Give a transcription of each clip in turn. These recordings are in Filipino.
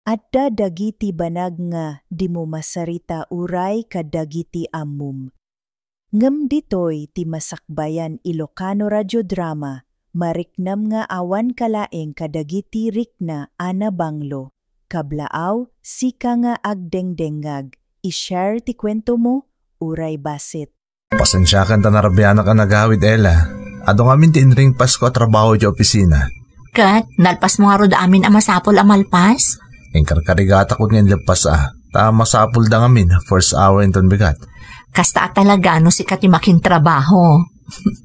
Adda dagiti banag nga di mo masarita uray kadagiti amum. Ngem ditoy ti masakbayan Ilocano Radio Drama, mariknam nga awan kalaeng kadagiti rikna ana banglo. Kablaaw, sika nga agdengdengag, i-share ti kwento mo, uray basit. Pasensyakan ta narabiana ka nagawid, Ella. Ado ngamin ti inring Pasko at trabaho di opisina. Kat, nalpas mo nga ro amin amasapol amalpas? Karkarigata ko ngayon lepas ta masapul da ngamin, first hour inton bigat. Kasta talaga no si katimakin trabaho.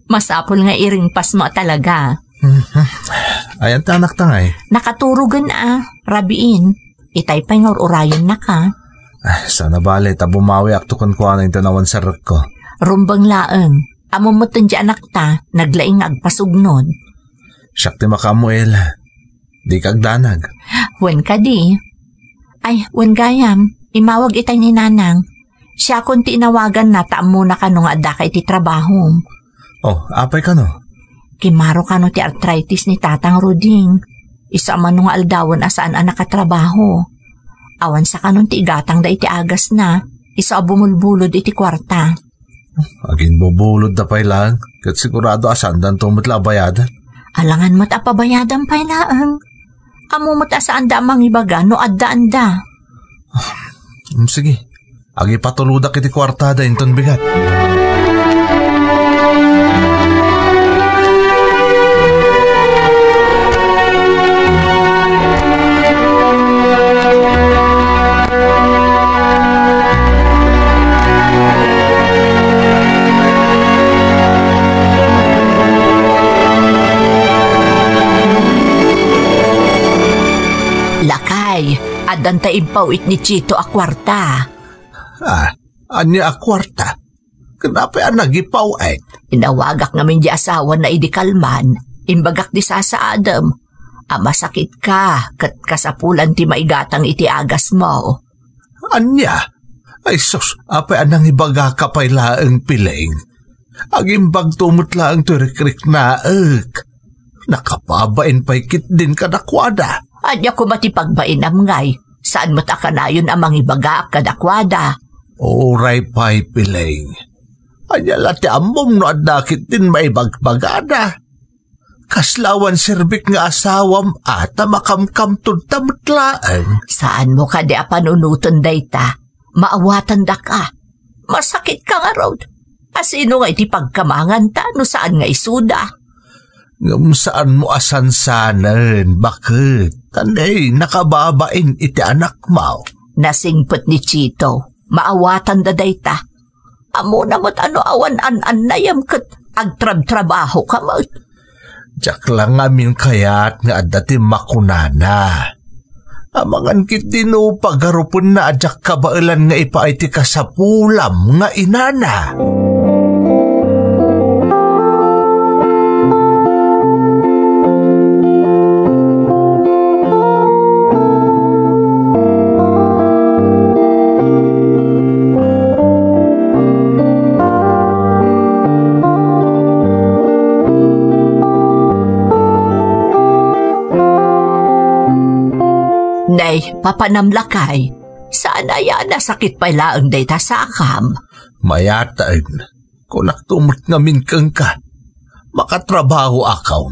Masapul nga iring pas mo talaga. Ayan ta anak tangay. Nakaturugan rabiin. Itay pa yung urayon na ka. Sana bale, ta bumawi akto kon kuha na ito nawan sa rak ko. Rumbang laeng, amumutan di anak ta, naglaing agpasugnod. Siyak ti makamuel, di kagdanag. Wen ka di. Ay, wen gayam, imawag itay ni nanang. Siya kung tinawagan na taam muna ka nung adda kay ti trabaho. Oh, apay ka no? Kimaro ka no ti arthritis ni tatang Ruding. Isa man nung aldawan asaan ang nakatrabaho. Awan sa kanong ti igatang da iti agas na. Isa bumulbulod iti kwarta. Agin bubulod da pay lang. Kat sigurado asan dan tumutla bayadan. Alangan mo't apabayadan pay laang. Amo mo't asaan da amang ibaga no addaan da. Sige. Agi patuludak iti kwarta da inton bigat. Lakay, adan ta impawit ni Chito a kwarta. Anya a kwarta? Kenapa nagipawit? Inawagak namin di asawa na idikalman, imbagak di sa Adam. Masakit ka, kat kasapulan ti maigatang iti agas mo. Anya? Ay sus, apay anang ibaga ka pay laeng piling. Agimbag tumutla ang turik-rik na nakapabain pay kit din kadakwada. Anya ko matipagbain amngay, saan matakanayon amang ibaga kadakwada? Oray pay piling. Anya lati amom no adakit din maibagbagada. Kaslawan sirbik nga asawam ata makamkamtod tamutlaan. Saan mo ka di apanunuton dayta? Maawatan da ka. Masakit ka nga raw. Asino nga iti pagkamangan ta no saan nga isuda? Ngam saan mo asansanan? Bakit? Tanay nakababain iti anak mo. Nasingpot ni Chito. Maawatan da dayta. Amo na mo't ano awan an nayam kat agtrab-trabaho ka mo. Diyak lang amin kayat nga adati makunana. Amangan kit dino pagarupon na adyak kabailan nga ipaiti ka sa pulam nga inana. Nay, papanamlakay, saan aya na sakit pa laang dayta sa akam? Mayatain, kung naktumot ngamin kang ka, makatrabaho akaw.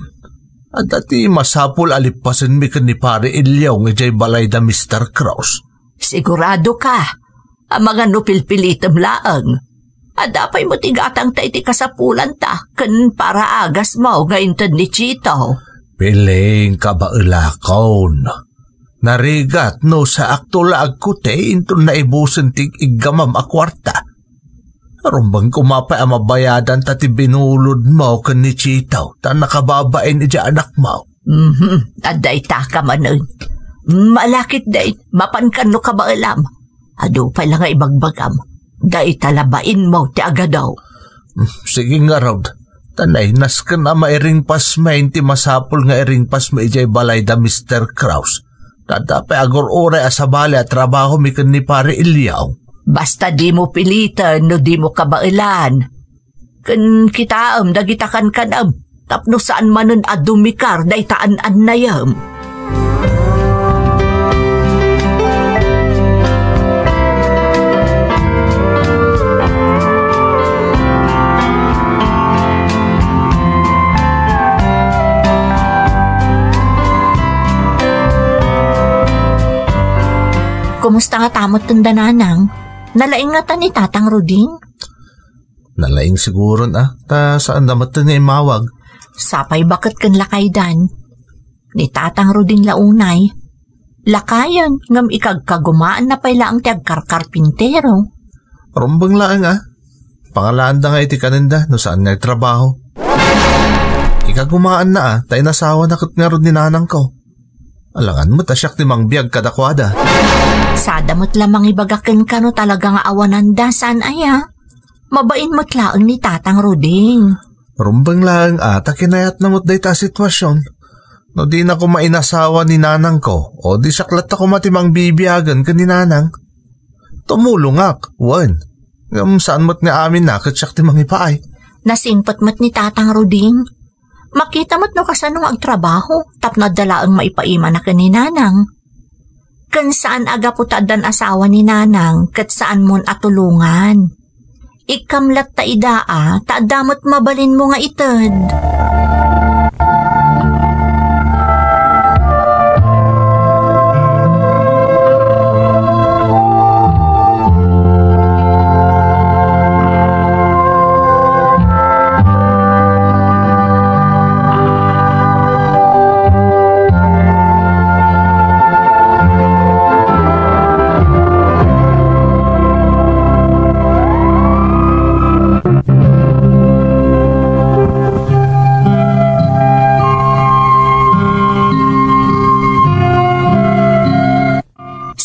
At dati masapul alipasan mi kan ni pare Ilyaw nga jay balay da Mr. Kraus. Sigurado ka, ang mga nupilpilitam laang. At dapay mo tigatang ta iti kasapulan ta, kan para agas mo nga intan ni Chito. Piling ka ba ilakaon? Narigat no sa aktola agkute intun na ibusen tig igamam akwarta. Arumbang kumapay ang mabayadan tati binulod mo kan ni Chito ta nakababain ija anak mo. Aday ta ka manon. Malakit day, mapankan no ka ba alam? Ado pa lang nga ibagbagam. Day talabain mo ti agadaw. Sige nga raw. Tanay, naskan na mairing pas main ti masapul nga iring pas maijay balay da Mr. Kraus. Tatapay agor oray asabali at trabaho mi kan ni pare Ilyaw. Basta di mo pilitan no di mo kabailan. Kan kitaam dagitakan kanam. Tapno saan manon adumikar day taan-an nayam. Kumusta nga tamot tanda nanang? Nalaing nga ta ni Tatang Ruding? Nalaing siguro na, ta saan damat na imawag. Sapay bakit kan lakay dan? Ni Tatang Ruding launay. Lakayan, ngam ikagkagumaan na pala ang tiagkarkarpintero. Rumbang lang Pangalaan da nga iti kanenda no saan nga trabaho. Ikagumaan na tayo nasawa na kat nga ron ni nanang ko. Alangan mo tasyak ni Mang Biag kadakwada. Sadamot lamang ibagakin ka no talaga nga awananda saan aya. Mabain mo't laang ni Tatang Ruding. Rumbang lang kinayat na mo't day ta sitwasyon. No di na ko mainasawa ni nanang ko o di saklat ako matimang bibiyagan ka ni nanang. Tumulungak, wan. Saan mo't nga amin na katsyak timang ipaay. Nasimpot mo't ni Tatang Ruding. Makita mo't no kasanong agtrabaho tapno dalaang maipaima na ka ni nanang. Kan saan aga po tadan asawa ni nanang kat saan mon atulungan. Ikamlat ta idaa taadamot mabalin mo nga ited.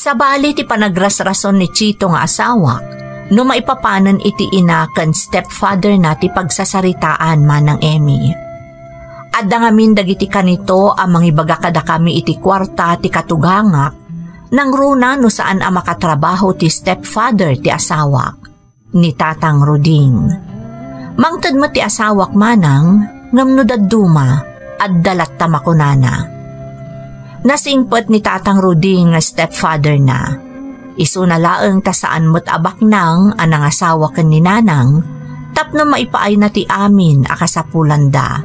Sa bali ti panagrasrason ni Chito nga asawa, no maipapanan iti ina kan stepfather na ti pagsasaritaan manang Emmy. Adda ngamin dagiti kanito ang mangibaga kada kami iti kwarta ti katugangak, nang runa no saan ang makatrabaho ti stepfather ti asawak, ni Tatang Ruding. Mangtad mo ti asawak manang, ngamno dadduma, at dalat tamakunana. Nasingpot ni Tatang Ruding nga stepfather na. Isunalaeng ta saan mo't abak nang anang asawa ken ni nanang, tapno maipaay na ti amin akasapulanda.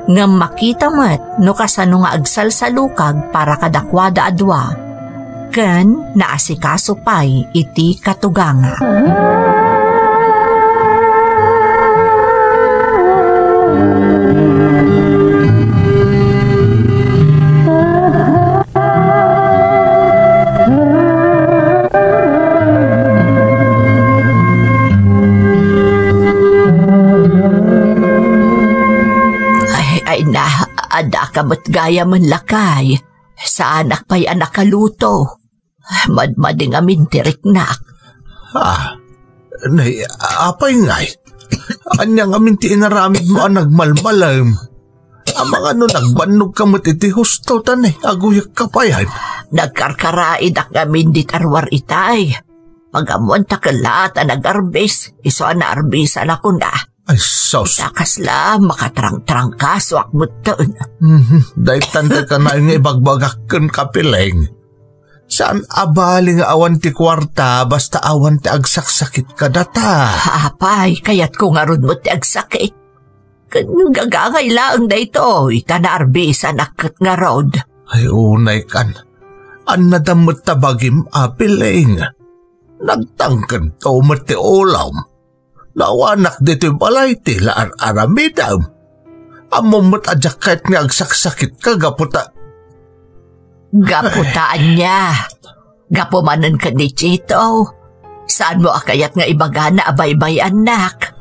Ngam makita mo't no kasano nga agsalsalukag para kadakwada adwa, ken naasikaso pay iti katuganga. Ada ka ba't gaya man lakay? Sa anak pa'y anak kaluto. Madmading amin tiriknak. Nay, apay ngay. Anyang amin ti inaramid mo ang nagmalmalam. Ang mga nagbanog ka mo't iti husto tanay, aguyak ka pa yan. Nagkarkaraid ak amin dit arwar itay. Pagamuan takalat ang nagarbis, iso na arbis alako na. Ay, sos. Takasla, makatrang-trang ka, swak mo taon. Dahil tanda ka na yung ibagbagak kan kapiling. Saan abaling awan ti kwarta, basta awan ti agsaksakit ka data. Apay, kaya't kung arun mo ti agsakit. Kung gagangay lang na ito, itanaarbisa nakit nga rod. Ay, unay kan. An nadamot tabagim apiling. Nagtangkan to mati ulam. Nawanak dito balay tila aramidam. Amumot adyak kahit nga agsaksakit ka gaputa. Gaputaan niya. Gapumanan ka ni Chito. Saan mo akayat nga ibaga na abaybay anak?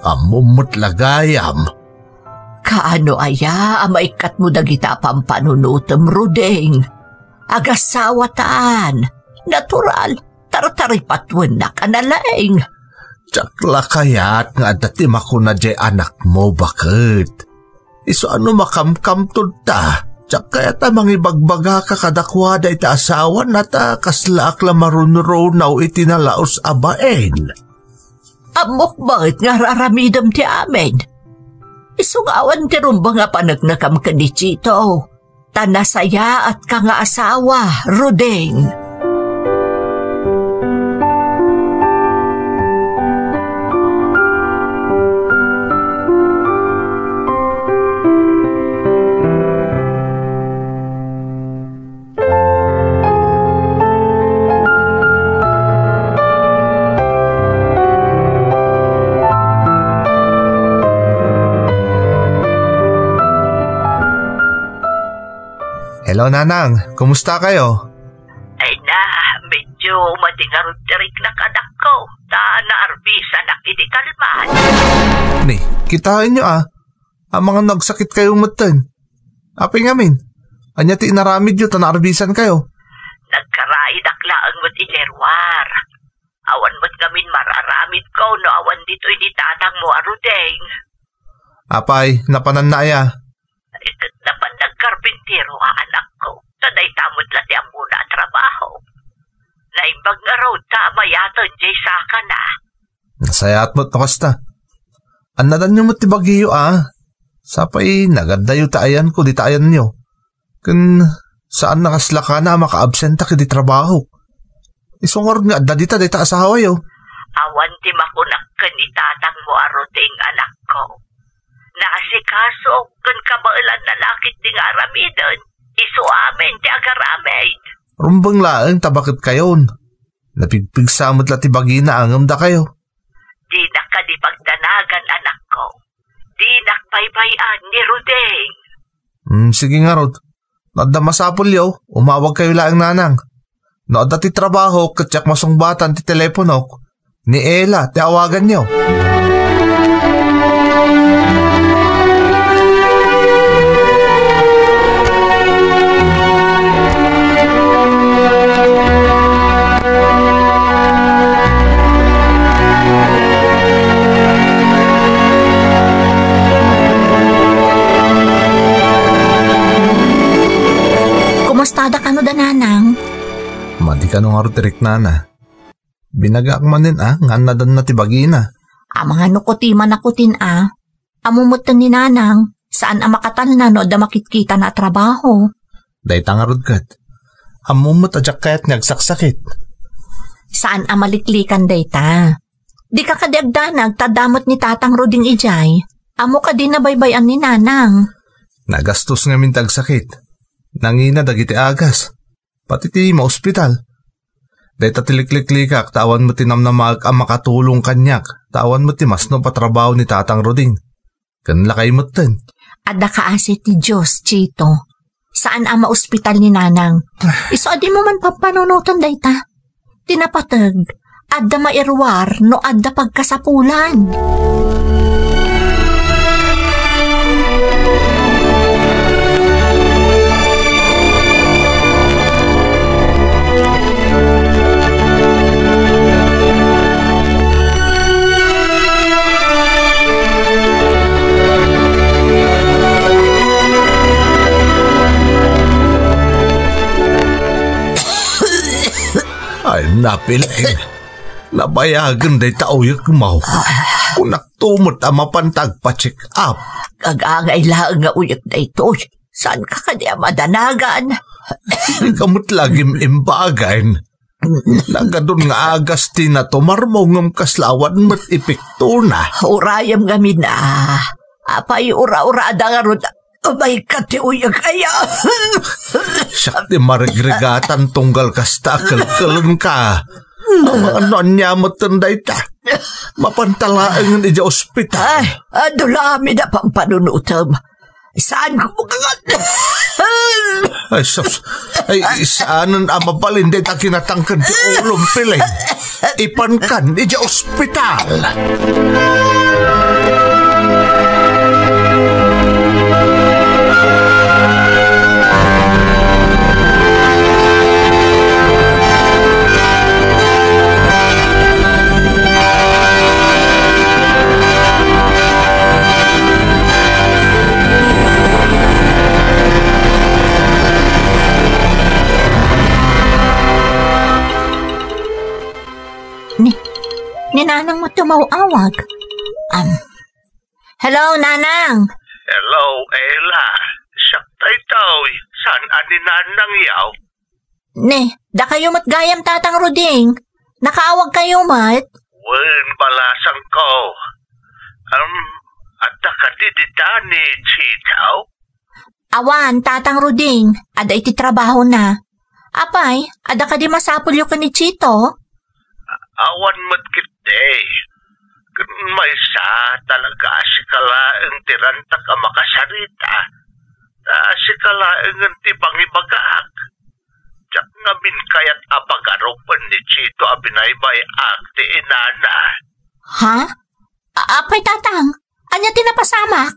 Amumot lagayam. Kaano aya amaikat mo dagita pampanunutem Ruding? Agasawataan. Natural. Tartaripatwen na kanalaing. Tsakla kaya't nga dati makuna jay anak mo bakit? Iso ano makamkam ta? Tsak kaya't amang ibagbaga ka kadakwada ita asawa na ta kaslaak la marunrunaw itinalaos abain. Amok bakit nga raramidam ti amin? Isugawan ti rumba nga panagnakam ka ni Chito. Tanasaya at ka nga asawa, Ruding. Hello, Nanang. Kumusta kayo? Ay na, medyo matingarod-tirik na kanak ko. Naarbisa na kinikalman. Ni, kitain nyo Ang mga nagsakit kayong matan. Apay ngamin. Anya ti inaramid nyo, naarbisan kayo. Nagkaraidak laang mo't inerwar. Awan mo't gamin mararamid ko no awan dito'y di tatang mo arudeng. Apay, napanan na aya. Napan nagkarpintero anak ko. Taday tamod lati ang muna trabaho. Naimbag nga raw tamayaton jay saka na. Nasayat mo't nakasta. Anadan nyo mo't tibagiyo Sapay, nagadayo taayan ko di taayan nyo. Kun saan nakasla ka na maka-absenta ka di trabaho. Isungor nga adda dita day asawa yo. Awan ti makunak ka ni tatang mo aruting anak ko. Naasikaso kun kabailan na lakit di nga aramidon. Isu amin ti agaramid. Rumbang laang tabakit kayon. Napigpigsamot la ti bagina angam da kayo. Di na ka di pagdanagan anak ko. Di nakbaybayan ni Rudeng. Sige nga Rod. Nadda masapol yo, umawag kayo laang nanang. Nadda ti trabaho, katsak masungbatan ti telepono. Ni Ella, ti awagan nyo. Kumusta ka no dananang? Madi ka nung aruterik nana. Binagak man din nga nadan na tibagina. Mga nukutiman nakutin amumutan ni nanang, saan makatan na no da makitkita na trabaho. Day tangarod kat. Amumot adyak kaya't nagsaksakit. Saan maliklikan dayta? Di ka kadiagdanag tadamot ni tatang Ruding ijay. Amo ka din nabaybayan ni nanang. Nagastos nga mintag sakit. Nangina dagiti agas. Pati ti ma-ospital. Dahil tatilikliklikak, tawan mo tinamnamag ang makatulong kanyak. Tawan mo ti masno patrabaho ni tatang Roding. Kanla kay mo ten. Adda ka asit ti Diyos, Chito. Saan ang ma-ospital ni nanang? Iso adi mo man papanunutan dayta. Tinapatag, adda mairwar no adda pagkasapulan. Ay, napiling. Nabayagan day taoyak mo. Kung naktumot ang mapantag pa-check up. Kagangay lang nga uyak na ito. Saan ka kanya madanagan? Kamot lagim imbagain. Nagadun nga agas ti na tumarmo ng kaslawan mat epekto na. Urayam kami na. Apay ura-urada nga ron. Abay ka ti uyak kaya. Siya ti marigregatan tunggal kasta kalkalan ka. Ano niya mo tanday ta? Mapantalaan nga di ospital. Ay, dulami na pang panunutam. Saan ko mga Ay, sus. Ay, saanan ang mapalindi ta kinatangkan di ulong pilay. Ipankan di ospital. Ninanang mo tumawawag. Hello, Nanang. Hello, Ella. Siyaktay tao. Saan ani nanang yaw? Ne, da kayo matgayam tatang Ruding. Nakaawag kayo mat? Wen balasang ko. Adda ka didita ni Chitaw? Awan, tatang Ruding. Ada iti trabaho na. Apay, ada ka di masapulyo ka ni Chito? Awan mo't kitay. May sa talaga si kala ang tiranta ka makasarita. Si kalaengan ti pangibagaak. Diyak ngamin kayat apagaropan ni Chito abinaybay ak ti inana. Ha? Apay tatang, anya tinapasamak?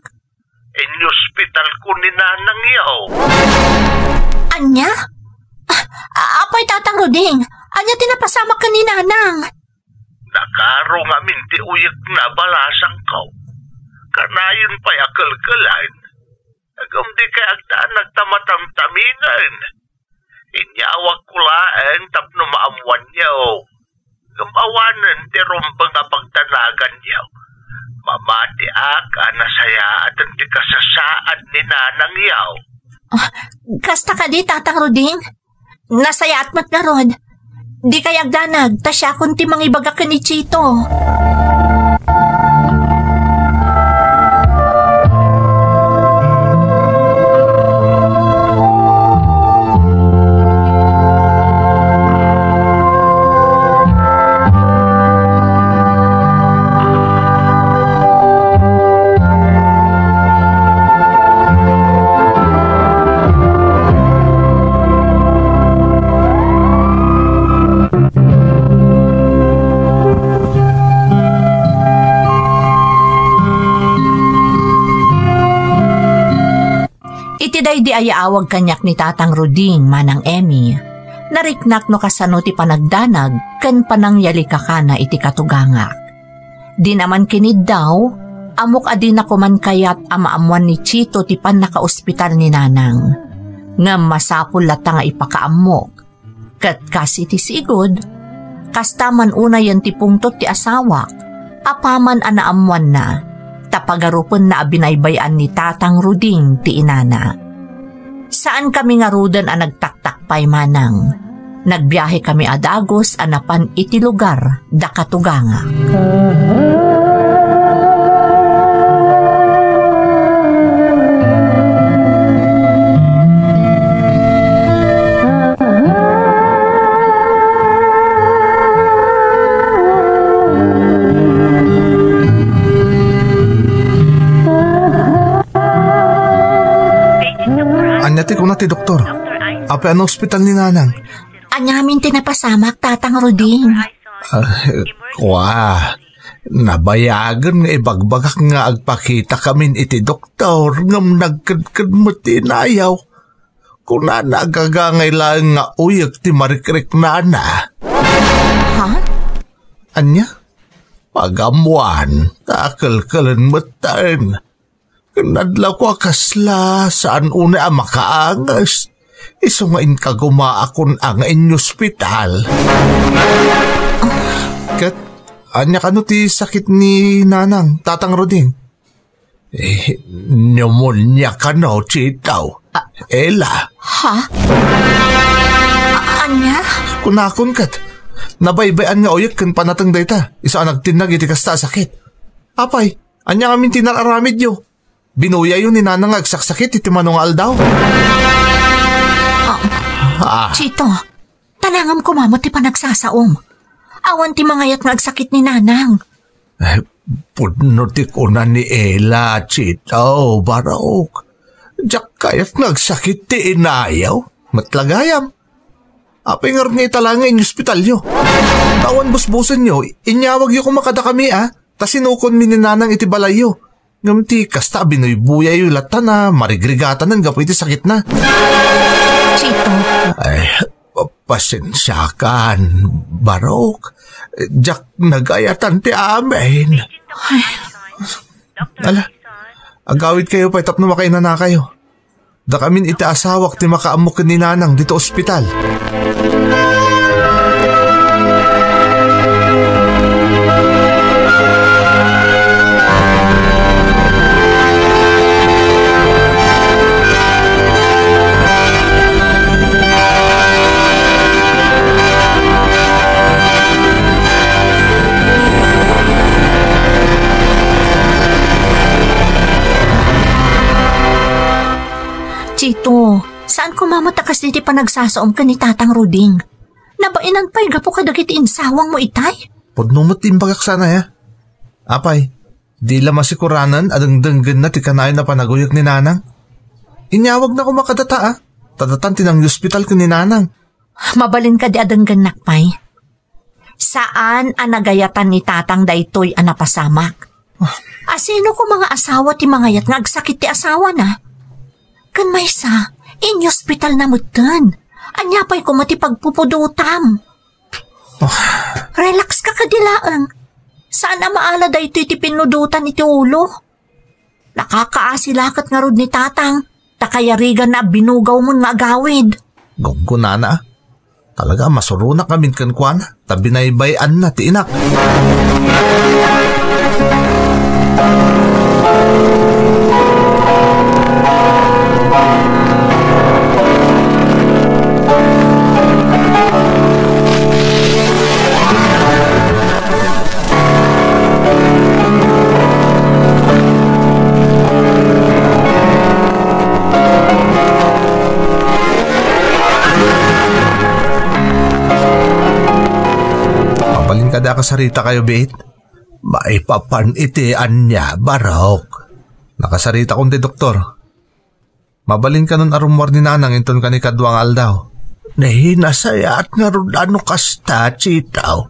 In-hospital ko ni nanang yaw. Anya? Apay tatang Roding, anya tinapasamak ka ni nanang? Nakaro ngamin ti uyag na balasang ko. Kanayon pa'y akalkalan. Agam di kay agdaan nagtamatamtamingan. Inyawag kulaan tapno maamuan yaw. Gamawanan ti rumbang nga pagtanagan yaw. Mamati aka nasaya at ti kasasaad ni nanang yaw. Kasta ka di tatang Roding? Nasayat mat na rod. Di kay agdanag, tasya kunti mangibaga ka ni Chito. Itiday di ayaawag kanyak ni tatang Roding manang Emmy. Nariknak no kasano ti panagdanag ken panangyali kakana iti katugangak. Di naman kinid daw, amok adi na kuman kayat amaamuan ni Chito ti pan naka-ospital ni nanang. Ngam masapul lata nga ipakaamok. Kat kasi ti sigod, kastaman una yan ti pungtot ti asawak, apaman anaamuan na. Tapagarupon na abinaybayan ni tatang Roding ti inana. Saan kami nga rudan ang nagtaktakpay manang? Nagbiyahe kami adagos anapan iti lugar da katuganga. Anyati ko na ti doktor. Apa ang ospital ni nanang? Anyamin tinapasamak tatang Roding. Nabayagan nga ibagbagak nga agpakita kamin iti doktor ngam nagkadkad mo tinayaw. Kung na nagagangay lang nga uyag ti marikrik nana. Ha? Anya? Pagamuan, takalkalan matan. Kanadla ko kasla saan una ang makaangas. Isungain ka gumaakon ang inyong ospital. Kat, anya ka no ti sakit ni nanang, tatang Roding? Pneumonia ka no, Chitaw. Ela. Ha? Anya? Kunakon kat, nabaybayan nga uyag kan panatang dayta. Isa ang nagtinag iti kasta sakit. Apay, anya kami tinararamid yo. Binuya yun ni nanang agsaksakit iti manong aldaw. Chito, talangam kumamot ti panagsasaom. Awan ti mangayat nga agsakit ni nanang. Pudno ti kuna ni Ela, Chito, Barok. Diyak kayat nga agsakit ti inayaw. Matlagayam. Apay nga rin italangay yung ospital yo. Tawan busbusan nyo, inyawag yo kumakada kami tas sinukon mi ni nanang iti balay yo. Ngamti kasta binoy-buya yung lata na marigrigatan ng gapo iti sakit na. Chito. Ay, pasensyakan, Barok. Diyak nagayatan ti amin. Ala, agawid kayo pa itap na makainana kayo. Da kamin iti asawak ti makaamok ni nanang dito ospital. Chito, saan kumamatakas niti panagsasaom ka ni tatang Roding? Nabainan pa'y gapo ka dagiti insawang mo itay? Pudno mo timbagak sana ya. Apay, di la masikuranan adang denggan na ti kanayon na panaguyag ni nanang. Inyawag na ko makadata Tadatan tinang hospital ko ni nanang. Mabalin ka di adang ganakpay. Saan ang nagayatan ni tatang daytoy ang napasamak? Asino ko mga asawa ti mga yat nga agsakit ti asawa na? Kan may sa, in hospital na mutan. Anyapay ko matipagpupudutam. Relax ka kadilaang. Saan ang maala daytoy ti pinudutan iti ulo? Nakakaasilakat nga rod ni tatang. Takayarigan na binugaw mo nga agawid. Gonggo nana. Talaga masuro na kami kan kuan. Tabi na ibayan na ti inak. Kada kasarita kayo, bit? Maipapanitian niya, barok. Nakasarita kong ti doktor. Mabalin ka nun arumor ni nanang inton ka ni kadwang aldaw. Nahinasayat nga rudano kasta, chitaw.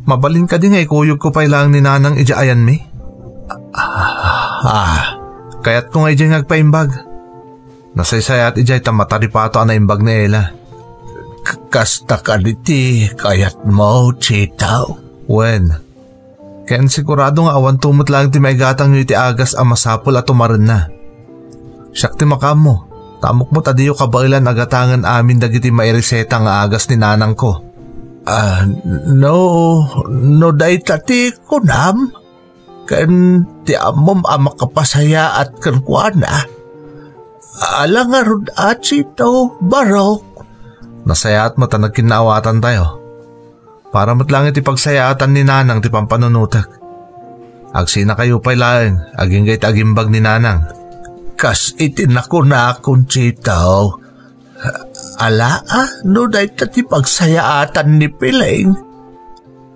Mabalin ka di nga ikuyog ko pa ilang ni nanang ijaayan mi. Kaya't kung ijay ngagpaimbag. Nasaysayat ijay tamataripato ang naimbag ni Ella. Kasta ka niti, kayat mo, chitaw. Wen, kayan sigurado nga awan tumot lang ti maigatang nyo iti agas ang masapol at umaran na. Siyak ti makam mo, tamok mo tadiyo kabailan agatangan amin dagiti maireseta nga agas ni nanang ko. No day tati kunam. Kayan ti amom amakapasaya at kankwana. Ala nga rod achito, barok. Nasayat mo tanag kinaawatan tayo. Para matlangit ipagsayaatan ni nanang ti pampanunutak. Agsina kayo pa'y laeng, aging gayt agimbag ni nanang. Kas itinako na akong chitaw. No day tati pagsayaatan ni Piling.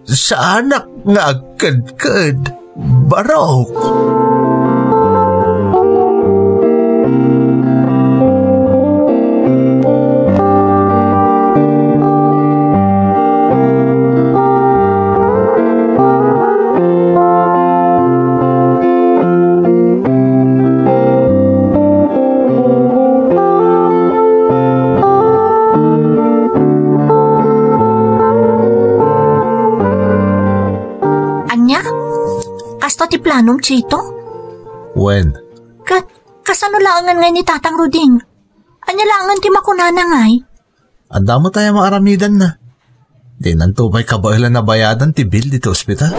Sa anak nga agkad-kad, barok. Ti planong, Chito? Wen? Kasano laangan ngay ni Tatang Ruding? Anya laangan ti makunana ngay? Anda mo tayo maaramidan na. Di nantubay kabailan na bayadan ti bill dito ospital.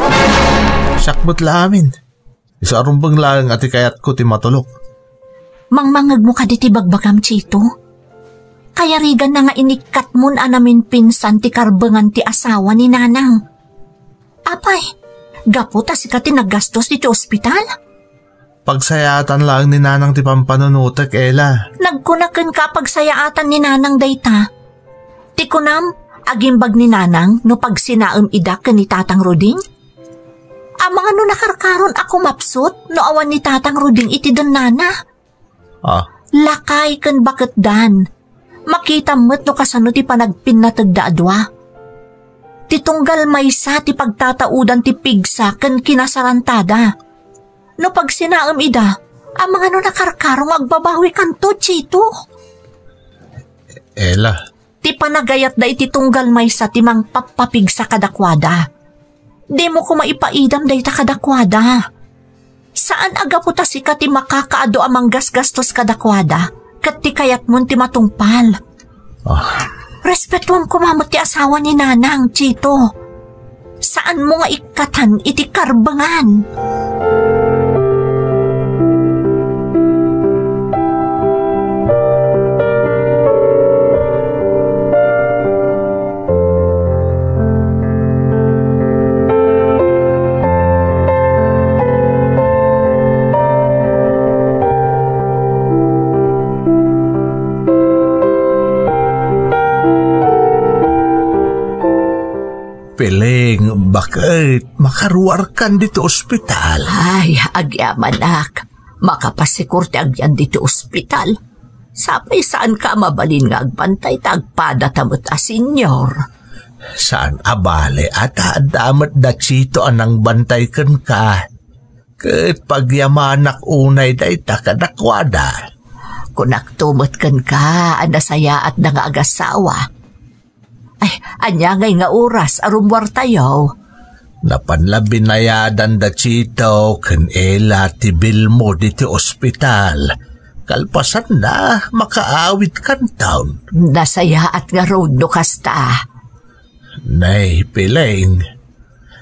Sakbot la amin. Isa arumbang laang ati kayat ko ti matulok. Mangmangag mo ka di ti bagbagam, Chito. Kaya rigan na nga inikat mon anamin pinsan ti karbangan ti asawa ni nanang. Apay, gaputa si ka tinagastos dito ospital? Pagsayatan lang ni nanang ti pampanunutak, Ella. Nagkunakan ka pagsayaatan ni nanang dayta. Ti kunam, agimbag ni nanang no pagsinaam idak ni Tatang Ruding? Amang ano nakarkaron ako mapsot no awan ni Tatang Ruding iti don nana. Lakay kan bakit dan. Makita mo't no kasano ti panagpin na tagdaadwa. Titunggal maysa ti pagtataudan ti pigsa ken kinasarantada. No pag sinaam ida, ang mga no nakarkarong agbabawi kanto, Chito. Ella. Ti panagayat da iti tunggal maysa ti mang papapigsa kadakwada. Di mo ko maipaidam da ita kadakwada. Saan agaputa si ka ti makakaado amang gasgastos kadakwada kat ti kayat mon ti matungpal. Respetuam kumamot ti asawa ni nanang, Chito. Saan mo nga ikatan iti karbangan? Piling, bakit makaruar kan dito ospital? Ay, agyaman nak. Makapasikur ti agyan dito ospital. Sapay saan ka mabalin nga agbantay tagpada tamot a senyor? Saan abale at damat da Chito anang bantay kan ka. Ket pagyamanak unay da ita kadakwada. Kung nagtumot kan ka, anasaya at nangagasawa. Ay, anya ngay nga oras, arumwar tayo. Napanlabi na yadan da Chito kan ela tibil mo dito ospital. Kalpasan na, makaawit kan taon. Nasaya at nga road no kasta. Nay, Pileng,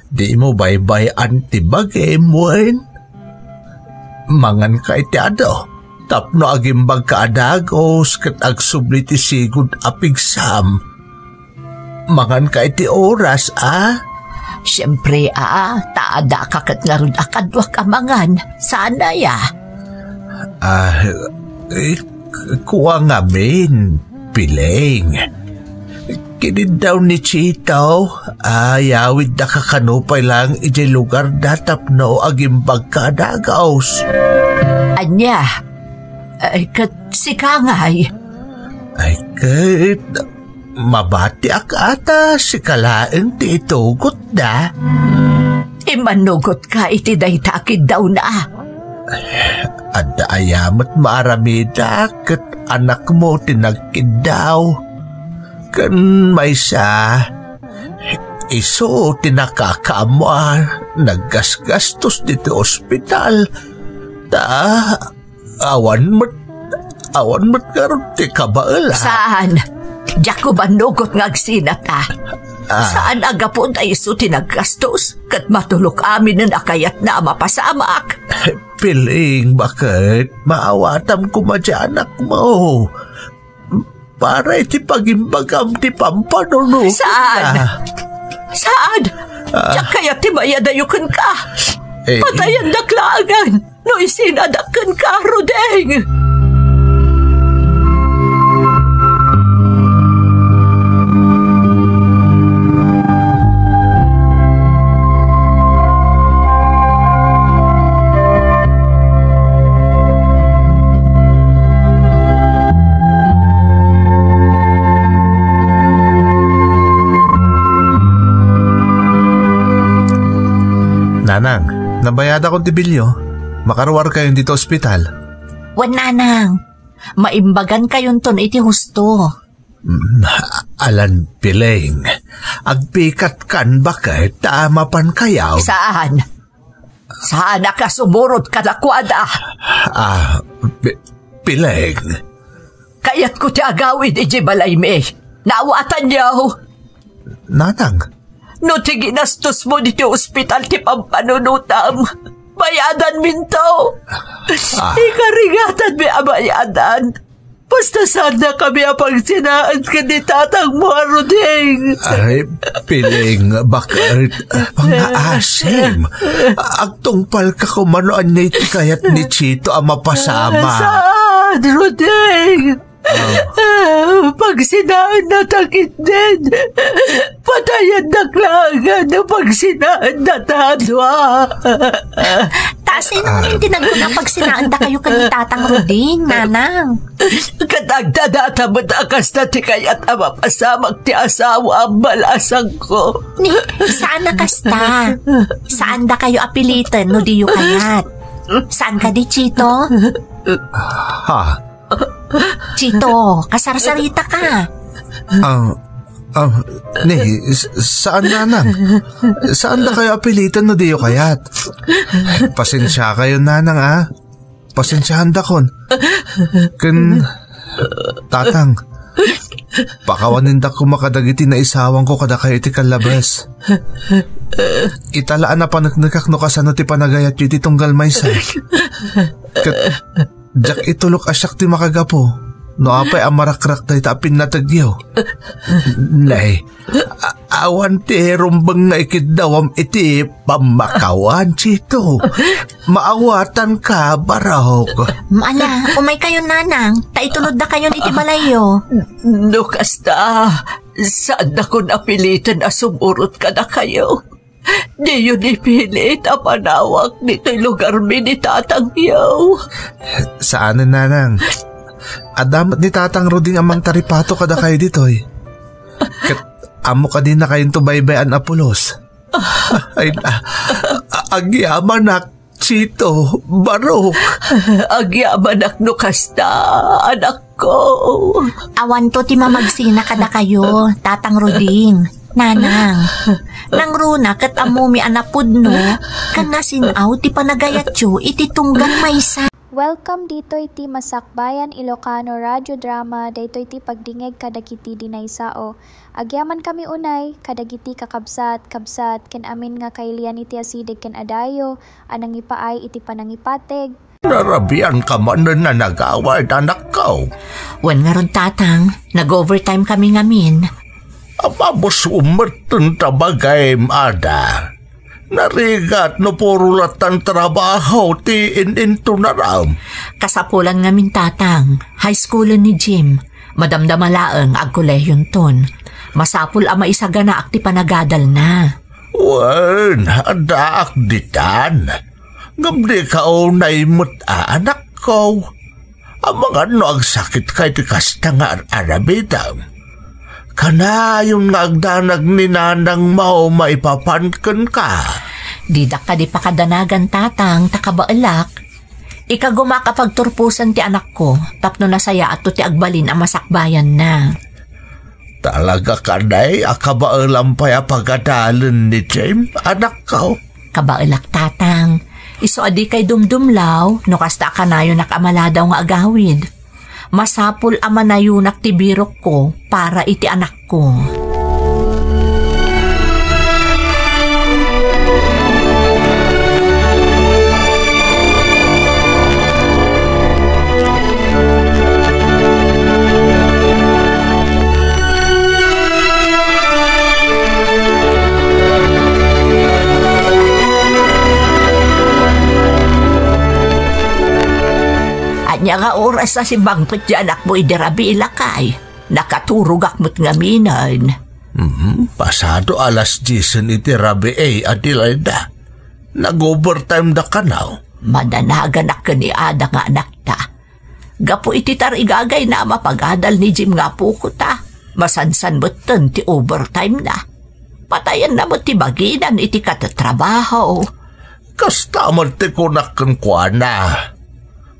di mo baybay antibagay mo mangan ka itiado. Tapno agimbag ka adagos kat agsubli ti sigud apigsam. Mangan ka iti oras, Siyempre, taada ka kat nga rin akadwa ka mangan. Sana ya. Kuha nga min, Pileng. Kinid daw ni Chito, yawid na kakanupay lang iti lugar datapno agimbag ka adagos. Anya, kat si Kangay. Ay, kat mabati ak ata si kalaeng ti itugot da. Imanugot ka iti daytakid daw na. Adda ayamat maaramida kat anak mo tinagkid daw. Kan may sa iso tinakakaamwa naggasgastos dito ospital. Awan mo't karon ti kabaal. Saan? Diyak ko ba nugot nga agsinat Saan agapon tayo iso tinaggastos? Kat matulok amin na nakayat na mapasamak. Piling, bakit? Maawatam ko madyanak mo. Para iti pagimbagam ti pampanuno. Saan? Saan? Diyak kaya ti mayadayukan ka. Patayan daklagan. No isinadakan ka, Rodeng. Nanang, nabayada kong tibilyo. Makaruwar kayo dito ospital. Nanang, maimbagan kayon ton iti husto. Alan, Pileng. Agpikat kan bakit mapan kayaw? Saan? Saan nakasumurot kadakwada? Pileng. Kayat ko ti agawid iti balay me. Naawatan niyaw. Nanang. No ti ginastos mo dito ospital ti pampanunutam. Bayadan minto. Ikarigatan mi abayadan. Basta sana kami apang sinaan ka ni tatang mo, Rodeng. Ay, Piling, bakit? Pang-aasim. Agtungpal ka kumanoan ni kayat ni Chito ang mapasama. Saan, Rodeng? Pag sinaan na takit din, patayan na klagan na pag sinaan na tadwa. Tasin ang hindi naguna pag sinaan na kayo kanitatang Roding, Nanang. Kadagdadata mo akas na ti kayat ang mapasamag ti asawa ang balasang ko. Ni, saan na kasta? Saan da kayo apilitan no diyo kayat? Saan ka di, Chito? Chito, kasarsarita ka. Saan Nanang? Saan na kayo apilitan na diyo kayat? Pasensya kayo, Nanang, Pasensyahan da kon. Tatang, pakawanin da ko makadagiti na isawang ko kada kayo iti kalabas. Italaan na panagnagak no kasano ti panagayat yu ti tunggal maysa. Jak itulok asyak ti makagapo. No apay amarakrak tayo tapin na tagyaw. Nay, awan ti herumbang nga ikidawam iti pamakawan, Chito. Maawatan ka, barok. Maala, umay kayo, Nanang. Taitulod na kayo iti balayo. No kasta, saan ako napilitan na sumurot ka na kayo? Di yun ipilit ang panawak nito'y lugar mi ni Tatang Yaw. Saan, Nanang? Adamat ni Tatang Roding amang taripato kada kayo ditoy. Kat amo ka din na kayong tubaybayan Apolos. Ay na, agyaman nak, Chito, Barok. Agyaman ak no kasta, anak ko. Awan to ti mamagsina kada kayo, Tatang Roding. Nanang, nang runa kat amumi anapud no, kan nasinaw ti panagayatyo iti tunggan maysa. Welcome dito iti Masakbayan Ilocano Radio Drama dayto iti pagdingeg kadagiti dinaysao. Agyaman kami unay kadagiti kakabsat ken amin nga kailian iti asideg ken adayo anang ipaay iti panangipateg. Narabian ka man na nagawad anak ko. Wan nga ron Tatang, nag-overtime kami ngamin. Ababos umertun tabagay ada. Narigat no purulatan trabaho ti ininto na ram. Kasapulan ngamin Tatang, high school ni Jim. Madamdamalaang agkoleyon ton. Masapul ama isagana ak ti panagadal na. Wen, adaak ditan. Gamdi ka unay mo't anak ko. Amang ano ang sakit kay ti kasta nga arabidam. Kana yung nagdanag ni Nanang mao maipapankan ka. Didak ka di pakadanagan Tatang, takabaalak. Ika gumakapagturpusan ti anak ko, tapno nasaya ato ti agbalin ang masakbayan na. Talaga kanay, akabaalam pa'y pagadalan ni James, anak ko. Kabaalak Tatang, iso adi kay dumdumlaw, no kasta ka na yun nakamaladaw nga agawid. Masapul ama na yun aktibirok ko para iti anak ko. Nya nga oras na si bangpit di anak mo idirabi ilakay. Nakaturugak mo't ngaminan. Pasado alas 10 iti rabi Adelaida. Nag-overtime da ka now. Madanagan na ni Ada nga anak ta. Gapo iti tarigagay na mapagadal ni Jim nga po ko ta. Masansan mo't ti overtime na. Patayan na mo't ti baginan iti katatrabaho. Kasta mo't ti kunakan kwa na.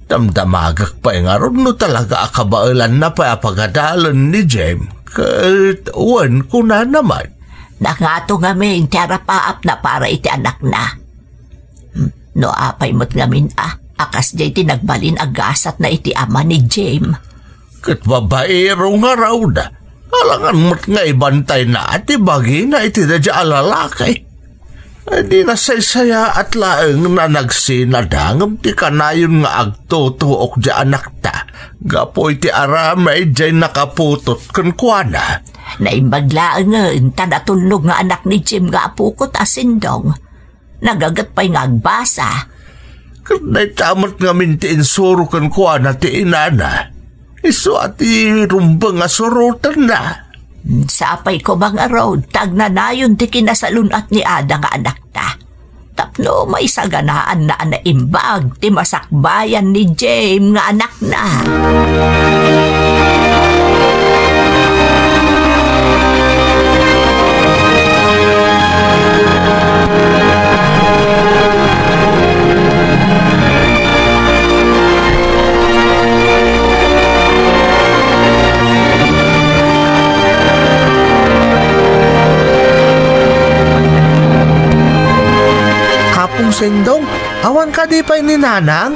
Damdamagak pa nga ron no talaga akabailan na pa pagadalan ni Jem. Kahit uwan ko na naman. Nangato nga may tiyarapaap na para iti anak na. No apay mo't ngamin akas jay tinagbalin agasat na iti ama ni Jem. Kat babaero nga raw na. Alangan mo't nga ibantay na ati bagi na iti na dya alalakay. Di na saysaya at laeng na nagsinadangam ti kanayon nga agtutuok di anak ta. Gapoy ti aramay di nakaputot kankwana. Naimbaglaeng tanatulnog nga anak ni Jim nga apukot asindong. Nagagat pa'y nga agbasa. Kanay tamat nga minti insuro kankwana ti inana. Iso ati rumbang nga surutan na. Sa apay ko mga road, tagnanayon ti kinasalunat ni Ada nga anak ta. Tapno may saganaan na anaimbag ti masakbayan ni James nga anak na. Sendong, awan ka di pa'y ni Nanang?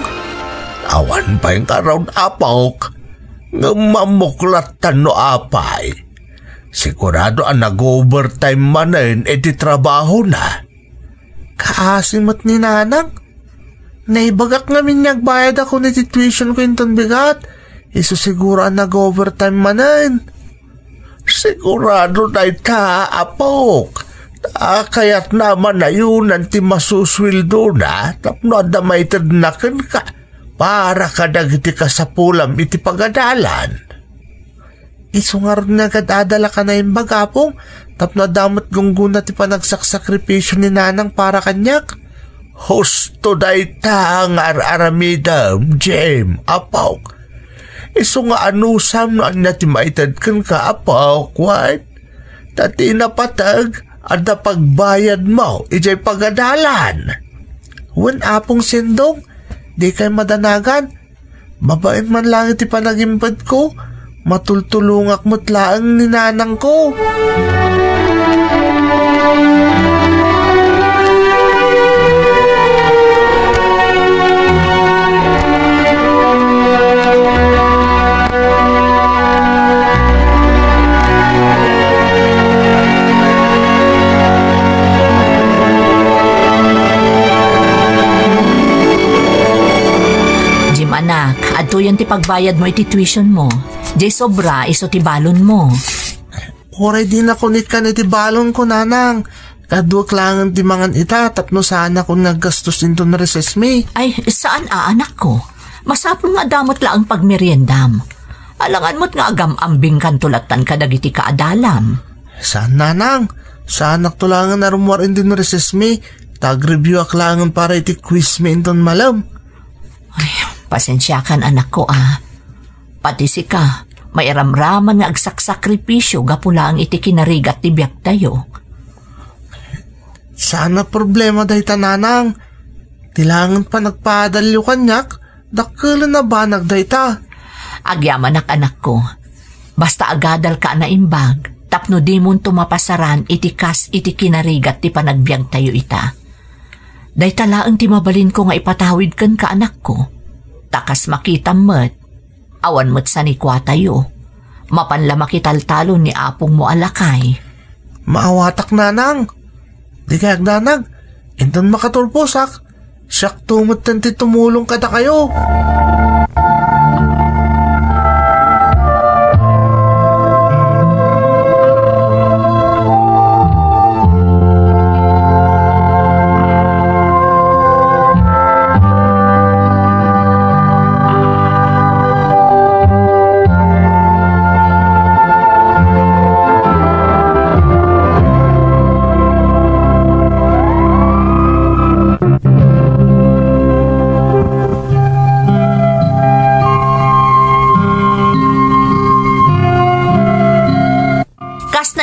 Awan pa'y karoon apok. Ngamamuklatan no apay. Sigurado ang nag-overtime manin iti trabaho na. Kaasimot ni Nanang? Naibagak ngamin nagbayad ako ni tuition ko yung bigat. Iso siguro ang nag-overtime manin. Sigurado na ita apok. Kaya't naman na yun ang ti masuswildo na tapno adamay tadnakan ka para kadagiti ka sa pulam iti pagadalan. Isungar na kadadala ka na yung bagapong tapno adamot gungguna ti panagsaksakripisyo ni Nanang para kanyak. Husto day ta ang aramidam, Jem, apaw. Iso nga anusam na anya ti maitad kan ka apaw, kwat. Tati napatag, at na pagbayad mo, ijay pagadalan. Wan apong sindong, di kay madanagan. Mabait man lang iti panagimpad ko, matultulungak mo't laang ninanang ko. Anak, adto yan ti pagbayad mo iti tuition mo. Jay sobra, iso ti balon mo. Oray din ako nit ka ti balon ko, nanang. Kaduak langan ti mangan ita, tapno sana kung naggastos din to na reses me. Ay, saan anak ko? Masapon nga damot lang pagmeriendam. Alangan mo't nga agam ambing kantulatan kadagiti kaadalam. Saan, nanang? Saan naktulangan na rumuwarin din na reses me? Tag-review aklangan para iti quiz me inton malam. Ay, pasensyakan anak ko Pati si ka, may ramraman nga agsak-sakripisyo gapula ang iti kinarigat ti biyak tayo. Sana problema dahi tananang. Tilangan pa nagpadalyo kanyak, dakil na banag dahi ta. Agyaman anak ko, basta agadal ka na imbag, tapno di mo tumapasaran iti kas iti kinarigat ti panagbiag tayo ita. Dahi talaan ti mabalin ko nga ipatawid kan ka anak ko. Takas makita mo't, awan mo't sanikwa tayo. Mapanla makitaltalo ni apong mo alakay. Maawatak nanang. Di kayag nanag, inton makatulposak. Siyak tumot tanti tumulong kada kayo.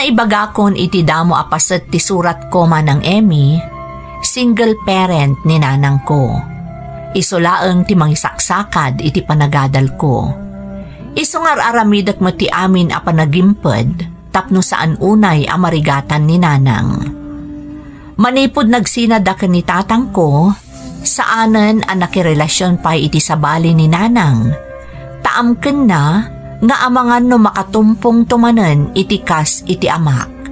Ibagakon iti damo apaset ti surat ko manang Emmy, single parent ni nanang ko. Isolaeng ti mangisaksakad iti panagadal ko. Isungar aramidak mo ti amin a panagimped, tapno saan unay amarigatan ni nanang. Manipod nagsinadakan ni tatang ko, saanen ang nakirelasyon pa iti sabali ni nanang. Taamken na, nga amangan no makatumpong tumanen iti kas iti amak.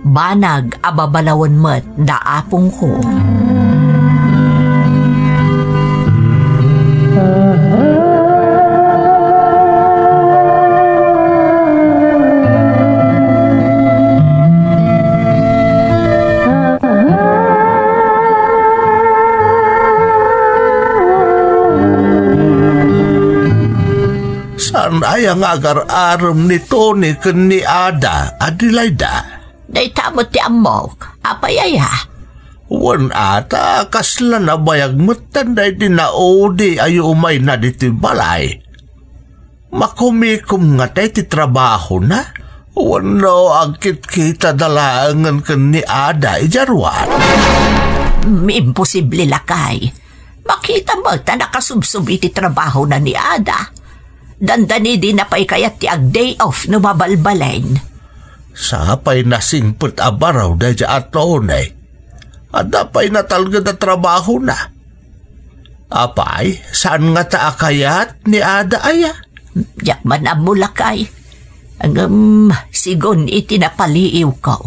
Banag ababalawan met daapong ko. Ay ang agar-aram ni Tony ken ni Ada, Adelaida. Day tamot ti amok, apayaya. Wan ata, kasla na bayag matanday din na odi ayo umay na diti balay. Makumikum nga tayo ti trabaho na. Wan no, agkit kita dalangan ken ni Ada, ijarwan. Imposible lakay. Makita mo ta nakasubsub iti trabaho na ni Ada. Dandani din na pa'y kayat ti ag day off no mabalbalain. Sapay nasingput abaraw da dya atonay. Ada pa'y natalga na trabaho na. Apay, saan nga ta akayat ni Ada aya? Yakman ang mulakay. Sigon iti napaliiw ko.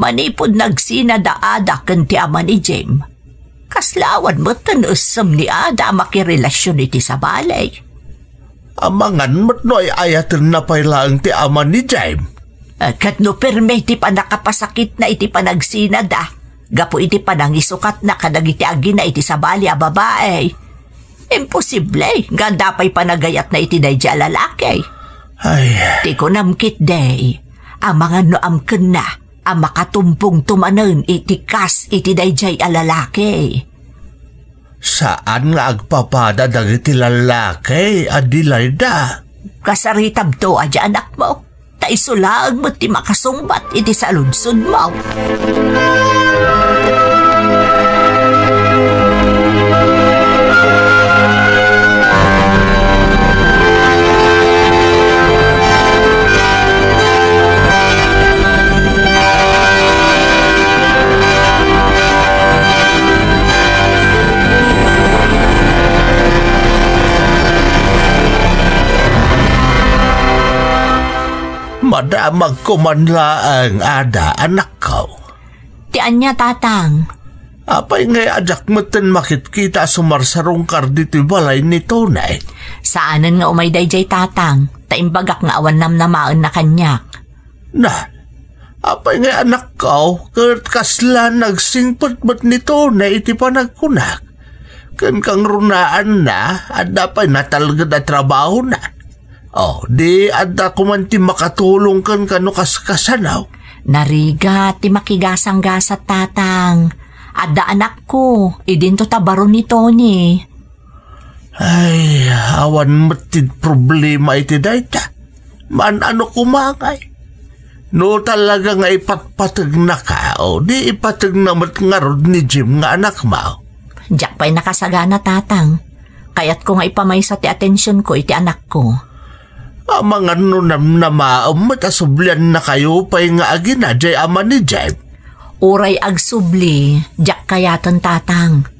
Manipod nagsinada Ada kan ti ama ni Jem. Kaslawan mo tanusam ni Ada makirelasyon iti sa balay. Amangan mo't no ay ayatan na pailang ti ama ni Jaime. Kat no perme iti pa nakapasakit na iti panagsinada. Gapo iti panangisukat na kadagiti agi na iti sabali a babae. Imposible, ganda pa'y panagayat na iti day dya lalaki. Ay. Ti ko namkit day, amangan no amken na, makatumpong tumanen iti kas iti day dya lalaki. Saan nga agpapada dagiti lalaki, Adelaida? Kasaritab to, adya anak mo. Taisulaag mo ti makasungbat iti sa lunsod mo. Madamag ko man laang, Ada, anak ko. Tian niya, tatang. Apay ngay ajak meten makit-kita sumarsarong kar dito balay ni Tonay. Saanan nga umay dayjay, tatang. Taimbagak nga awan namnamaan na kanyak. Na, apay ngay anak ko, kat kasla nagsingpot-bot ni Tonay iti panagkunak. Kan kang runaan na, at dapay natalagad at trabaho na. Oh, di adda ko man ti makatulong kan kano kasanaw. Nariga, ti makigasang-gasat, tatang. Adda anak ko, idinto tabaro ni Tony. Ay, awan matid problema iti dayta. Man ano kumangay. No talaga nga ipatpatag na ka, o di ipatag na matngarod ni Jim nga anak mo. Diyak pa'y nakasagana, tatang. Kaya't ko nga ipamay sa ti atensyon ko iti anak ko. Mga nunam na maamot asublian na kayo pa'y nga agina jay ama ni Jeb. Uray agsubli, diyak kayaton, tatang.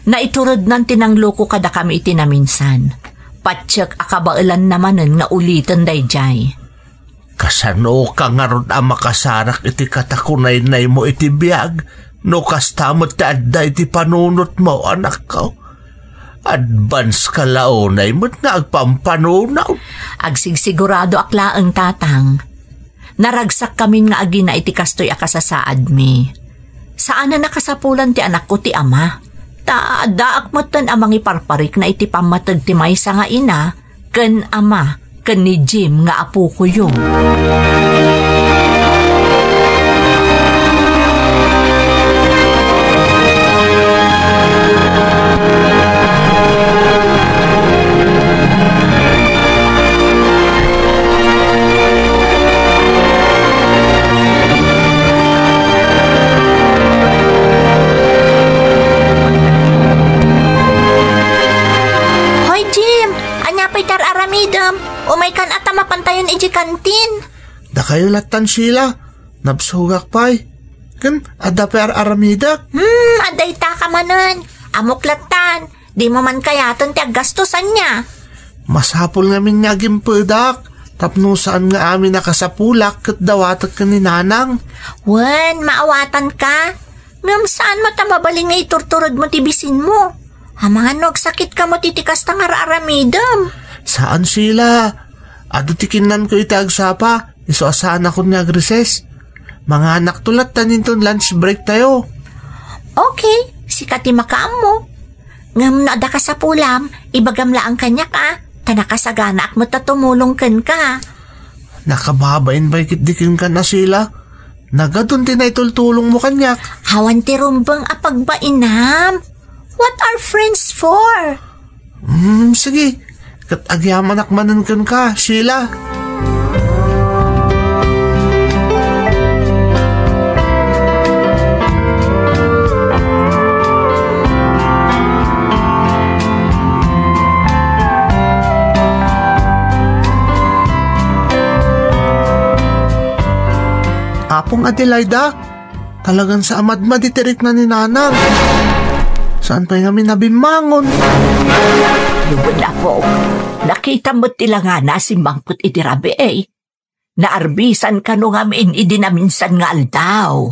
Naiturod nan tinanglo ko kada kami iti na minsan. Patsyak akabailan namanen nga ulitan dayjay. Kasano ka nga ron ang makasarak iti katakunay-nay mo iti biyag, no kastamot ti adda iti panunot mo, anak ko. Advance ka laonay mo't nga agpampanunaw. Agsigsigurado aklaang, tatang. Naragsak kami nga agi na iti kastoy akasasaad mi. Saan na nakasapulan ti anak ko ti ama? Daak mo't amang iparparik na iti pamatag ti maysa nga ina, ken ama, ken ni Jim nga apo ko yun. Umay kan ata mapantayon iji kantin. Da kayo latan sila. Napsugak pa'y. Kan, ada per aramidak. Aday ta ka manan. Amok latan. Di mo man kayaton ti aggastusan niya. Masapol ngamin nga gimpedak. Tapno saan nga amin nakasapulak kat dawatak ka ni nanang. Wen, maawatan ka. Ngam saan mo ta mabaling nga iturturod mo tibisin mo. Hamangan sakit ka mo titikas ta nga aramidam. Saan sila? Ado tikinan ko itagsapa. Iso asaan ako ni agreses. Mga anak tulat taninton lunch break tayo. Okay, sikati makaam mo. Ngam naada ka sa pulam, ibagamla ang kanya ka. Tanakasagana ak mo tatumulong ken ka. Nakababain ba ikit-dikin ka na sila? Nagadun tinaitultulong mo kanyak. Hawan ti rumbang apagbainam. What are friends for? Sige. Kat agyaman akmanan kan ka, Sheila. Apong Adelaida, talagang sa amadmad itirik na ni nanang. Saan pa yung amin nabimangon? Lubod ako. Nakita mo't nga na si Mangput idirabi Naarbisan ka nung amin idinaminsan nga aldaw.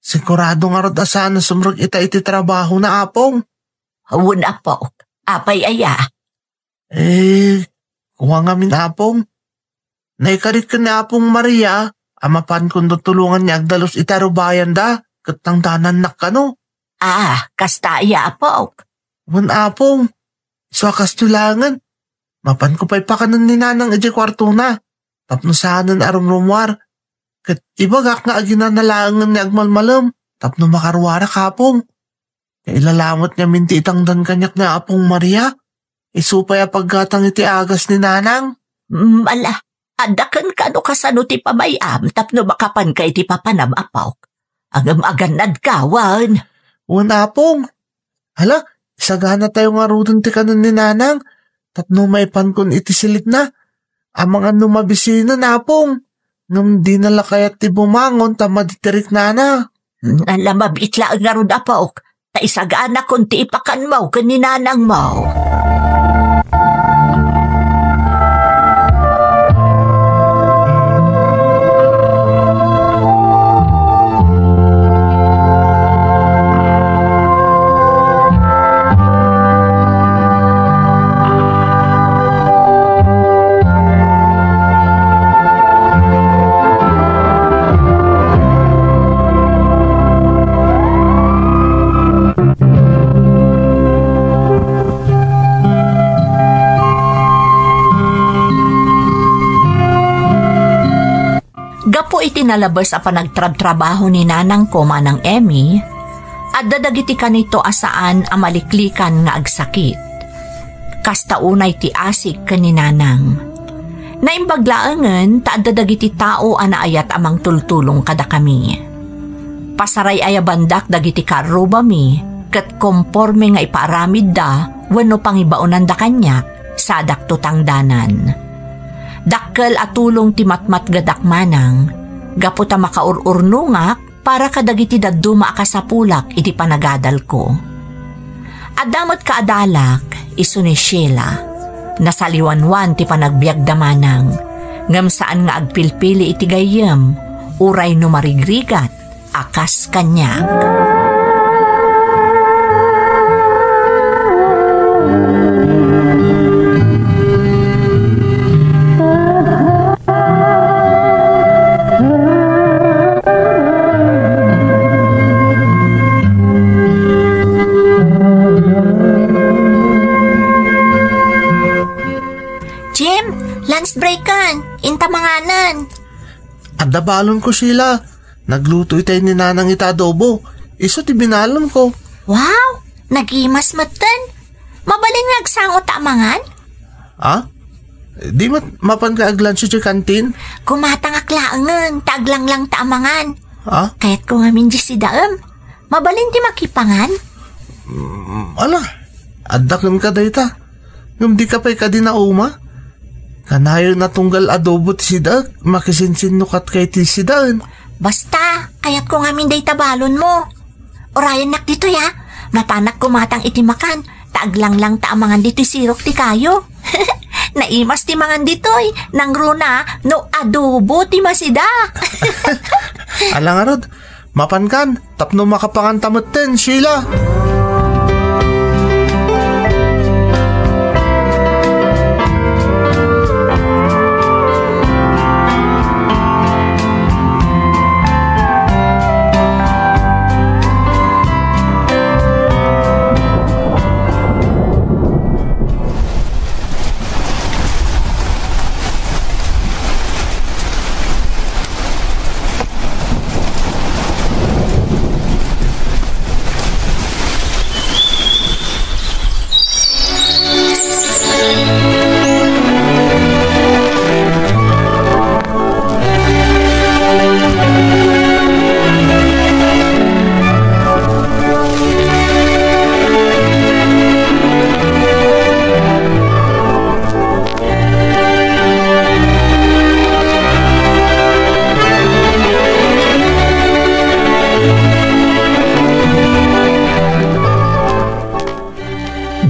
Sigurado nga rod asan na sumrog iti trabaho na apong. Hawun apo, apay aya. Kuha nga min apong. Naikarit ka ni apong Maria, amapan kung tutulungan niya agdalos itarubayan da, katang danan na kano. Kasta iya apo. Wan apong, so kastulangan. Mapan ko pa'y pakanan ni nanang iji kwarto na. Tapno saanan aram rumwar. Kat ibagak nga aginanalangan ni agmalmalam. Tapno makarwara kapong. Ilalamot niya minti itangdan kanyak na apong Maria. Isupay paggatang iti agas ni nanang. Ala, adakan ka no kasano ti pamayam tapno makapan ka iti papanam apaw. Ang aganad kawan. Wana pong. Hala, isagana tayo nga rudon ti kanon ni nanang. Tapno maipan kun iti silit na. Amang ano mabisina na pong. Ngam di nala kayat ti bumangon tamaditirik nana. Ala, mabitla ang arod apaw. Ta isagana kun ti ipakan mo kaninanang mo. Gapo iti nalabas a panagtrab-trabaho ni nanang ko manang Emmy, at dadagiti kanito asaan a maliklikan nga agsakit. Kasta unay ti asik kani nanang. Naimbaglaangan ta dadagiti tao a naayat amang tultulong kada kami. Pasaray aya bandak dagiti karuba mi, ket komporme nga ipaaramid da wenno pangibaonan da kanyak sa daktutang danan. Dakkel at tulong ti matmat gadak manang, gapo ta makaururnungak para kadagiti daddu maakasapulak iti panagadal ko. Adamot kaadalak, iso ni Sheila, nasaliwanwan ti panagbiag damanang, ngam saan nga agpilpili iti gayem, uray no marigrigat, akas kanyag. Breakan, inta manganan. Adabalon ko sila. Nagluto itay ni nanang ita adobo. Iso ti binalon ko. Wow, nagimas matan. Mabalin nga agsangot amangan? Ah? Di mapan ka aglansyo ti kantin? Kumatangaklangan, taglang lang taamangan. Ah? Kaya't ko nga minji si daem. Mabalin ti makipangan? Ala, adakan ka dayta. Ngam di ka pa'y ka din na uma? Kanayo na tunggal adobo ti sidag, makisinsinukat kay ti sidaan. Basta, kayat ko nga minday tabalon mo. Orayan nak dito ya, matanak kumatang iti makan, taaglang lang taamangan dito sirok ti kayo. Naimas ti mangan ditoy, nang runa, no adobo ti masida. Alang arod, mapankan, tapno makapangan tamutten, Sheila.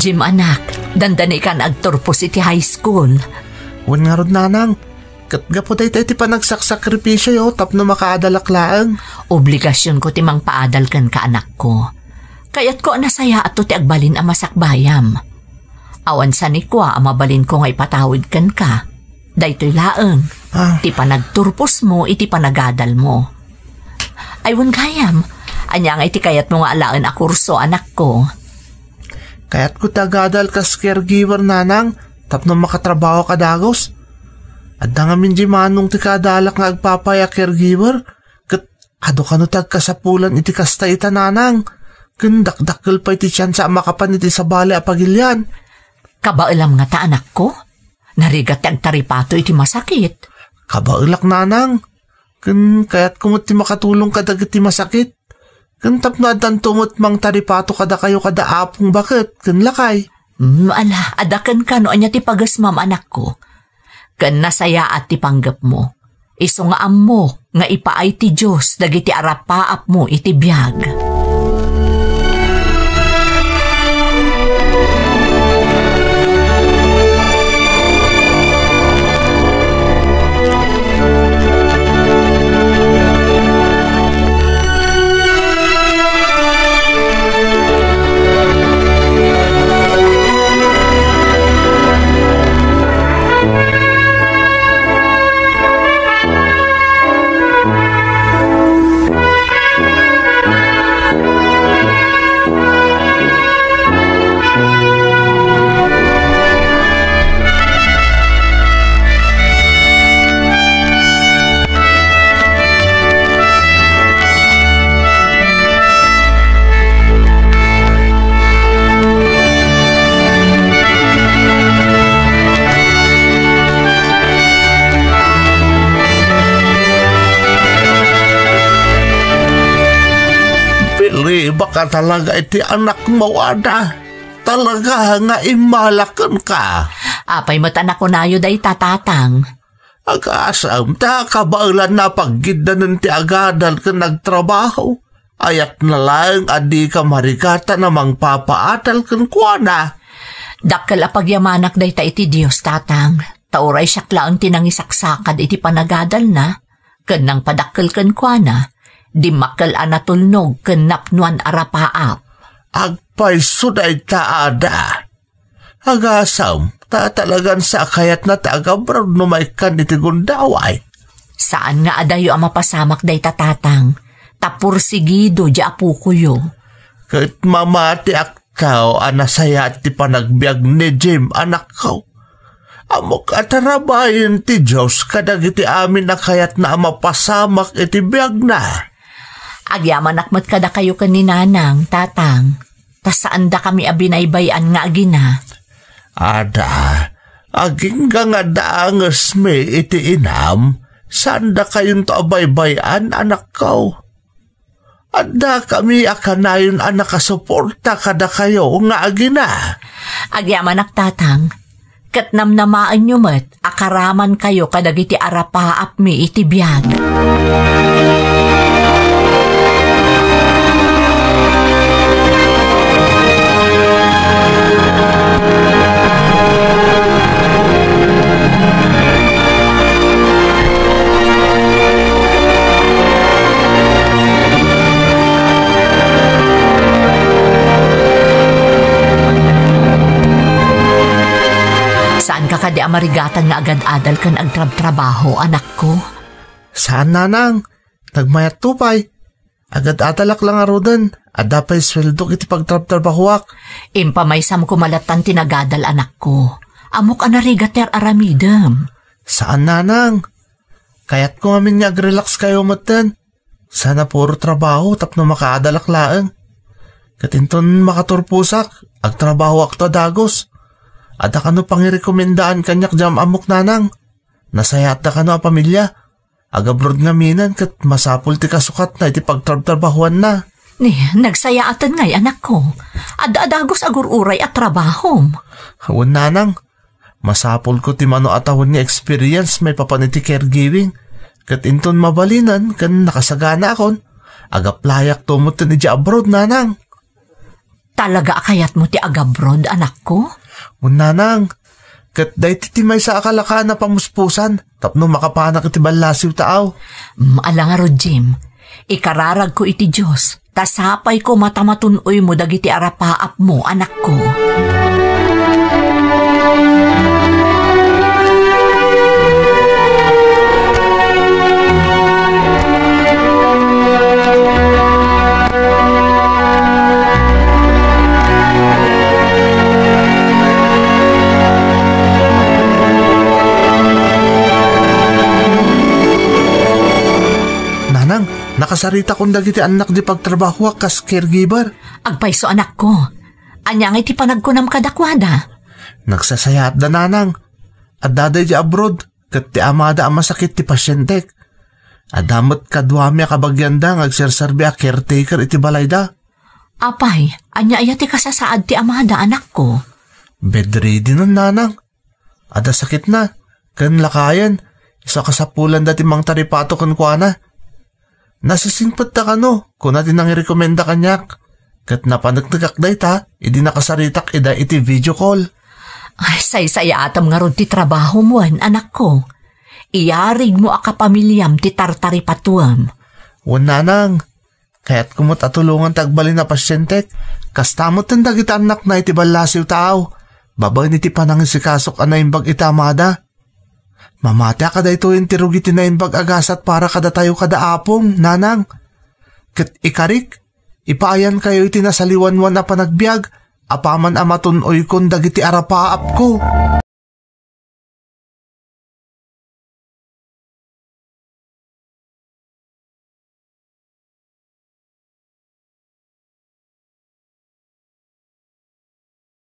Jim anak, dandani ka na agturpos iti high school. Wan nga rod nanang, katgapo tayo ti panagsakripisyo yo, tapno makaadalaklaan. Obligasyon ko timang paadal kan ka anak ko. Kayat ko nasaya ato ti agbalin ang masakbayam. Awan sa ni kwa mabalin ko nga ipatawid kan ka. Daytoy laeng, ti panagturpos mo iti panagadal mo. Aywan kayam, anya nga iti kayat mo nga alaan a kurso anak ko. Kaya't ko tagadal kas caregiver nanang, tapno makatrabaho ka dagos. At nga minji manong ti kadalak nga agpapaya caregiver, kat ado ka no tagkasapulan iti kasta ita nanang, Dakdakkel pa iti siyan sa makapan iti sa bali a pagilyan. Kabailam nga ta anak ko. Narigat ti agtaripato iti masakit. Kabailak nanang. Kaya't kumot ti makatulong kadag iti masakit. Tapno adan tumot mang taripato kada kayo kada apong bakit. Lakay. Ala, adakan ka no anya ti pagasmam anak ko. Nasaya at ti panggap mo. Iso nga ammo nga ipaay ti Diyos dagiti arapaap mo iti biyag. Baka talaga iti anak mo, Ada. Talaga nga imalakan ka. Apay matanak ko nayo day tatatang. Agasam, ta kabailan na paggidanan ti agadal ka nagtrabaho. Ayat na lang adi ka marigata namang papaatal kan kuana. Dakkel a pagyamanak day ta iti Dios tatang. Tauray siyaklaang tinangisaksakad iti panagadal na. Kanang padakkel kan kuana. Di makal anatulnog ken napnuan arapaap. Agpay suday ta, Ada. Agasam, ta talagan sa kayat na taagabrad no may kan iti gundaway. Saan nga adayo ang mapasamak day tatatang? Tapursigido di apukuyo. Kahit mamati akaw anasaya ti panagbiag ni Jim anak ko. Amok atarabayin ti Diyos kadag iti amin na kayat na mapasamak iti biag na. Agyaman akmat kada kayo kaninanang, tatang. Tas saan da kami abinaybayan nga agina? Ada, aging nga daangas me iti inam, saan da kayon to abaybayan anak ko? Ada kami akanayon anak kasuporta kada kayo nga agina. Agyaman ak tatang, katnamnamaan nyo met, akaraman kayo kadag iti arapaap mi iti biyag. Saan ka kadi amarigatan nga agad-adal kan agtrab-trabaho, anak ko? Saan nanang? Nagmayat tupay. Agad-adalak lang arudan. Adapay sweldo kiti pagtrab-trabahoak. Impamaysam ko malatan tinagadal, anak ko. Amok anarigater aramidam. Saan nanang? Kayat ko amin nga agrelax kayo matan. Sana puro trabaho tapno makaadalak laang. Katinton makaturpusak. Agtrabaho ak to dagos. Ada ka no pangirekomendaan kanyak jam amok nanang. Nasayat da ka no a pamilya. Agabrod nga minan kat masapul ti kasukat na iti pagtrabahuan na. Nagsayaatan ngay anak ko. Adagos agur uray at trabahom. Hawan nanang. Masapul ko ti mano atawon nga experience may papaniti caregiving. Kat inton mabalinan kan nakasagana akon. Agaplayak tumot ni abroad nanang. Talaga kayat mo ti agabrod anak ko? Nanang, kat day ti may sa akalaka na pamuspusan, tapno makapanak iti balasiw taaw. Ala nga ro, Jim, ikararag ko iti Diyos, tasapay ko matamatunoy mo dagiti arapaap mo, anak ko. Nakasarita kong dagiti anak di pagtrabaho kas caregiver. Agpayso anak ko. Anya nga iti panagkunam kadakwada. Nagsasayat da nanang. At daday di abroad. Kat ti amada ang masakit ti pasyentek. Adamot kadwami kabagyanda ng agsersarbi a caretaker iti balay da. Apay, anya ayati kasasaad ti amada anak ko. Bedready nun nanang. Ada sakit na. Kan lakayan. Isa kasapulan dati mang taripato kan kuana. Nasisingpot ta kano. Kung natin nang i-rekomenda kanyak. Kat napanagtagak da ita. Idi nakasaritak ida iti video call. Ay, say-saya atam nga ron ti trabaho mo, anak ko. Iyarig mo akapamilyam ti tartaripatuam. Nanang. Kaya't kumot atulungan tagbali na pasyente. Kastamot ang dagit anak na iti balasiw tao. Babay ni ti panangisikasok anaimbag itamada. Mamata kada ito yung tirugi tinaimbag agasat para kada tayo kada apong, nanang. Kat ikarik, ipaayan kayo iti nasaliwanwan na panagbiag. Apaman amatunoy kon dagiti arapaap ko.